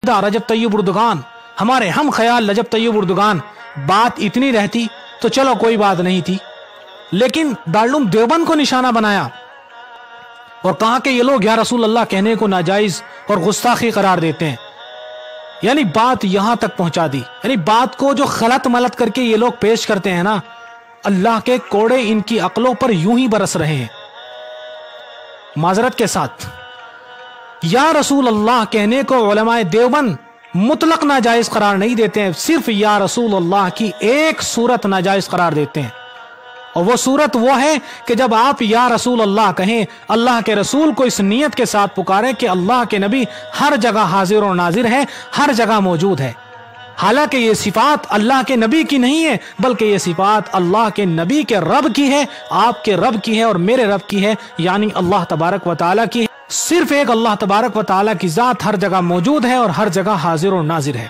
रजब तैयब उर्दुगान, हमारे हम ख्याल रजब तैयब उर्दुगान, बात इतनी रहती तो चलो कोई बात नहीं थी, लेकिन दारुल देवबंद को निशाना बनाया और कहा कि ये लोग या रसूल अल्लाह कहने को नाजायज और गुस्ताखी करार देते हैं। यानी बात यहां तक पहुंचा दी, यानी बात को जो खलत मलत करके ये लोग पेश करते हैं ना, अल्लाह के कोड़े इनकी अक्लों पर यूं ही बरस रहे हैं। माजरत के साथ या रसूल अल्लाह कहने को उलमाए देवबंद मुतलक नाजायज करार नहीं देते हैं, सिर्फ या रसूल अल्लाह की एक सूरत नाजायज करार देते हैं, और वो सूरत वो है कि जब आप या रसूल अल्लाह कहें, अल्लाह के रसूल को इस नियत के साथ पुकारें कि अल्लाह के नबी हर जगह हाजिर और नाजिर है, हर जगह मौजूद है। हालांकि ये सिफात अल्लाह के नबी की नहीं है, बल्कि ये सिफात अल्लाह के नबी के रब की है, आपके रब की है और मेरे रब की है, यानी अल्लाह तबारक व तआला की है। सिर्फ एक अल्लाह तबारक व तआला की जात हर जगह मौजूद है और हर जगह हाजिर और नाजिर है।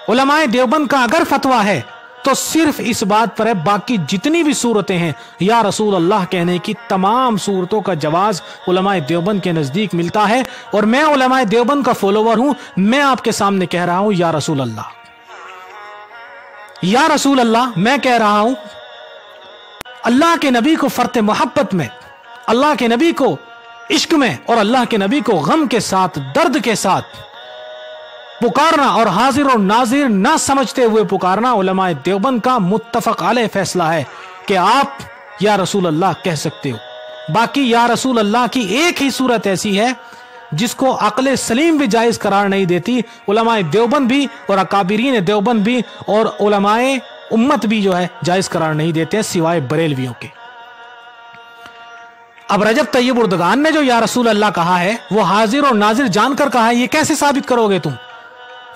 उलमाए देवबंद का अगर फतवा है तो सिर्फ इस बात पर है, बाकी जितनी भी सूरतें हैं या रसूल अल्लाह कहने की तमाम सूरतों का जवाज उलमाए देवबंद के नजदीक मिलता है। और मैं उलमाए देवबंद का फॉलोवर हूं, मैं आपके सामने कह रहा हूं या रसूल अल्लाह, या रसूल अल्लाह मैं कह रहा हूं। अल्लाह के नबी को फर्ते मोहब्बत में, अल्लाह के नबी को इश्क में और अल्लाह के नबी को गम के साथ, दर्द के साथ पुकारना और हाजिर और नाजिर ना समझते हुए पुकारना उलमाए देवबंद का मुत्तफक अलैह फैसला है कि आप या रसूल अल्लाह कह सकते हो। बाकी या रसूल अल्लाह की एक ही सूरत ऐसी है जिसको अक्ल सलीम भी जायज करार नहीं देती, उलमाए देवबंद भी और अकाबिरीन देवबंद भी और उलमाए उम्मत भी जो है जायज करार नहीं देते, सिवाय बरेलवियों के। अब रजब तैयब उर्दुगान ने जो या रसूल अल्लाह कहा है वो हाजिर और नाजिर जानकर कहा है, ये कैसे साबित करोगे तुम?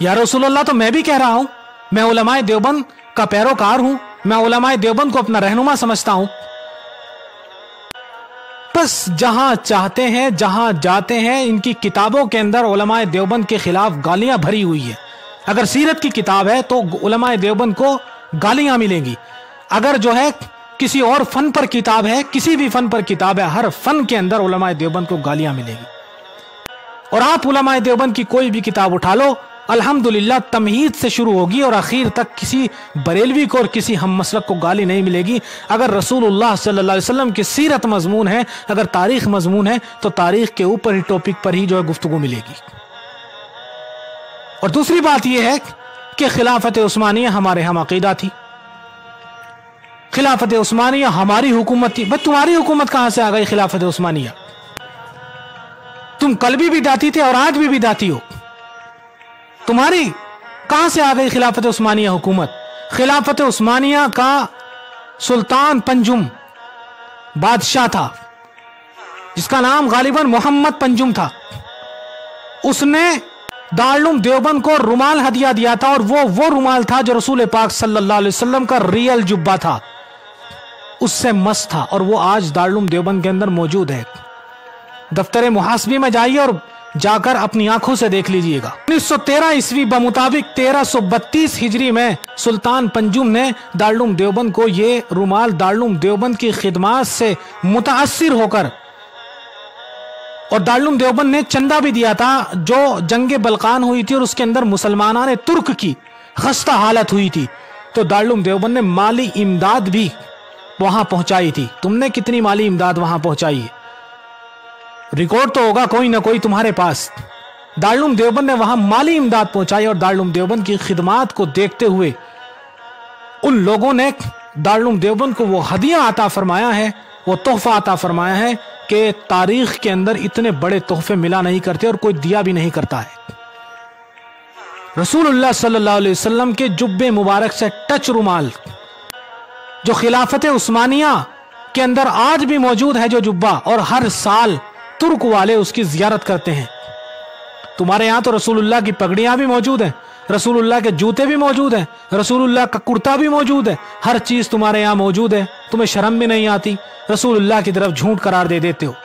या रसूल अल्लाह तो मैं भी कह रहा हूं, मैं उलमाए देवबंद का पैरोकार हूं, मैं उलमाए देवबंद को अपना रहनुमा समझता हूं। बस जहां चाहते हैं, जहां जाते हैं, इनकी किताबों के अंदर उलमाए देवबंद के खिलाफ गालियां भरी हुई है। अगर सीरत की किताब है तो उलमाए देवबंद को गालियां मिलेंगी, अगर जो है किसी और फन पर किताब है, किसी भी फन पर किताब है, हर फन के अंदर उलमाए देवबंद को गालियां मिलेगी। और आप उलमाए देवबंद की कोई भी किताब उठा लो, अल्हम्दुलिल्लाह तमहीद से शुरू होगी और आखिर तक किसी बरेलवी को और किसी हम मसलक को गाली नहीं मिलेगी। अगर रसूलुल्लाह सल्लल्लाहु अलैहि वसल्लम की सीरत मजमून है, अगर तारीख मजमून है, तो तारीख के ऊपर ही टॉपिक पर ही जो है गुफ्तगू मिलेगी। और दूसरी बात यह है कि खिलाफत उस्मानिया हमारे हम अकीदा थी, खिलाफत उस्मानिया हमारी हुकूमत थी। भाई तुम्हारी हुकूमत कहां से आ गई खिलाफत उस्मानिया? तुम कल भी बिदाती थे और आज भी बिदाती हो, तुम्हारी कहां से आ गई खिलाफत उस्मानिया हुकूमत? खिलाफत उस्मानिया का सुल्तान पंजुम बादशाह था, जिसका नाम गालिबन मोहम्मद पंजुम था। उसने दारुल देवबंद को रुमाल हदिया दिया था, और वो रुमाल था जो रसूल पाक सल्लल्लाहु अलैहि वसल्लम का रियल जुब्बा था, उससे मस्त था, और वो आज दारुल देवबंद के अंदर मौजूद है। दफ्तर मुहासबी में जाइए और जाकर अपनी आंखों से देख लीजिएगा। 1913 ईस्वी बमुताबिक 1332 हिजरी में सुल्तान पंजुम ने दारुल देवबंद को ये रुमाल दारुल देवबंद की खिदमात से मुतासिर होकर, और दारुल देवबंद ने चंदा भी दिया था, जो जंग बलकान हुई थी और उसके अंदर मुसलमाना ने तुर्क की खस्ता हालत हुई थी, तो दारुल देवबंद ने माली इमदाद भी वहां पहुंचाई थी। तुमने कितनी माली इमदाद वहां पहुंचाई है? रिकॉर्ड तो होगा कोई ना कोई तुम्हारे पास। दारुल देवबंद ने वहां माली इमदाद पहुंचाई, और दारुल देवबंद की खिदमात को देखते हुए उन लोगों ने दारुल देवबंद को वो हदिया अता फरमाया है, वो तोहफा अता फरमाया है कि तारीख के अंदर इतने बड़े तोहफे मिला नहीं करते और कोई दिया भी नहीं करता है। रसूलुल्लाह सल्लल्लाहु अलैहि वसल्लम के जुब्बे मुबारक से टच रुमाल, जो खिलाफत उस्मानिया के अंदर आज भी मौजूद है जो जुब्बा, और हर साल तुर्क वाले उसकी जियारत करते हैं। तुम्हारे यहां तो रसूलुल्लाह की पगड़ियां भी मौजूद हैं, रसूलुल्लाह के जूते भी मौजूद हैं, रसूलुल्लाह का कुर्ता भी मौजूद है, हर चीज तुम्हारे यहां मौजूद है। तुम्हें शर्म भी नहीं आती, रसूलुल्लाह की तरफ झूठ करार दे देते हो।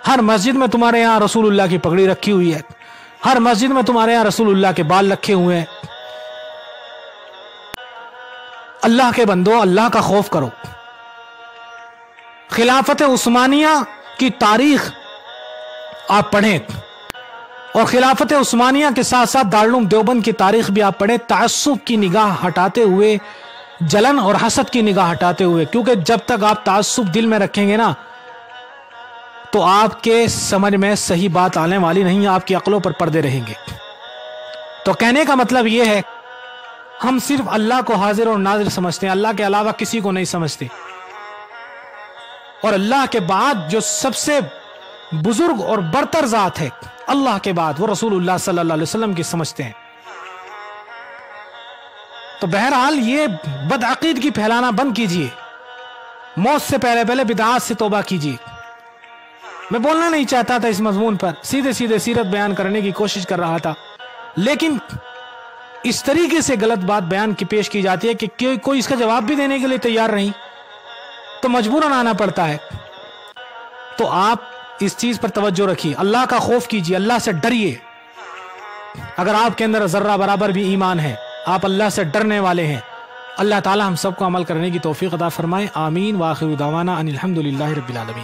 हर मस्जिद में तुम्हारे यहां रसूलुल्लाह की पगड़ी रखी हुई है, हर मस्जिद में तुम्हारे यहां रसूलुल्लाह के बाल रखे हुए हैं। अल्लाह के बंदो, अल्लाह का खौफ करो। खिलाफत उस्मानिया की तारीख आप पढ़ें, اور خلافت عثمانیہ کے ساتھ ساتھ دارالعلوم دیوبند کی تاریخ بھی آپ پڑھیں، تعصب کی نگاہ ہٹاتے ہوئے، جلن اور حسد کی نگاہ ہٹاتے ہوئے، کیونکہ جب تک آپ تعصب دل میں رکھیں گے نا تو آپ کے سمجھ میں صحیح بات آنے والی نہیں، آپ کی عقلوں پر پردے رہیں گے۔ تو کہنے کا مطلب یہ ہے، ہم صرف اللہ کو حاضر اور ناظر سمجھتے ہیں، اللہ کے علاوہ کسی کو نہیں سمجھتے، اور اللہ کے بعد جو سب سے بزرگ اور برتر ذات ہے اللہ کے بعد، وہ رسول اللہ صلی اللہ علیہ وسلم کی سمجھتے ہیں۔ تو بہرحال یہ بدعقیدگی پھیلانا بند کیجئے، موت سے پہلے بدعات سے توبہ کیجئے۔ میں بولنا نہیں چاہتا تھا اس مضمون پر، سیدھے سیرت بیان کرنے کی کوشش کر رہا تھا، لیکن اس طریقے سے غلط بات بیان کی پیش کی جاتی ہے کہ کوئی اس کا جواب بھی دینے کے لیے تیار نہیں، تو مجبوراً آنا پڑتا ہے۔ تو آپ اس چیز پر توجہ رکھیے، اللہ کا خوف کیجیے، اللہ سے ڈریے۔ اگر آپ کے اندر ذرہ برابر بھی ایمان ہے، آپ اللہ سے ڈرنے والے ہیں، اللہ تعالی ہم سب کو عمل کرنے کی توفیق عطا فرمائے۔ آمین۔ وآخر دعوانا ان الحمدللہ رب العالمین۔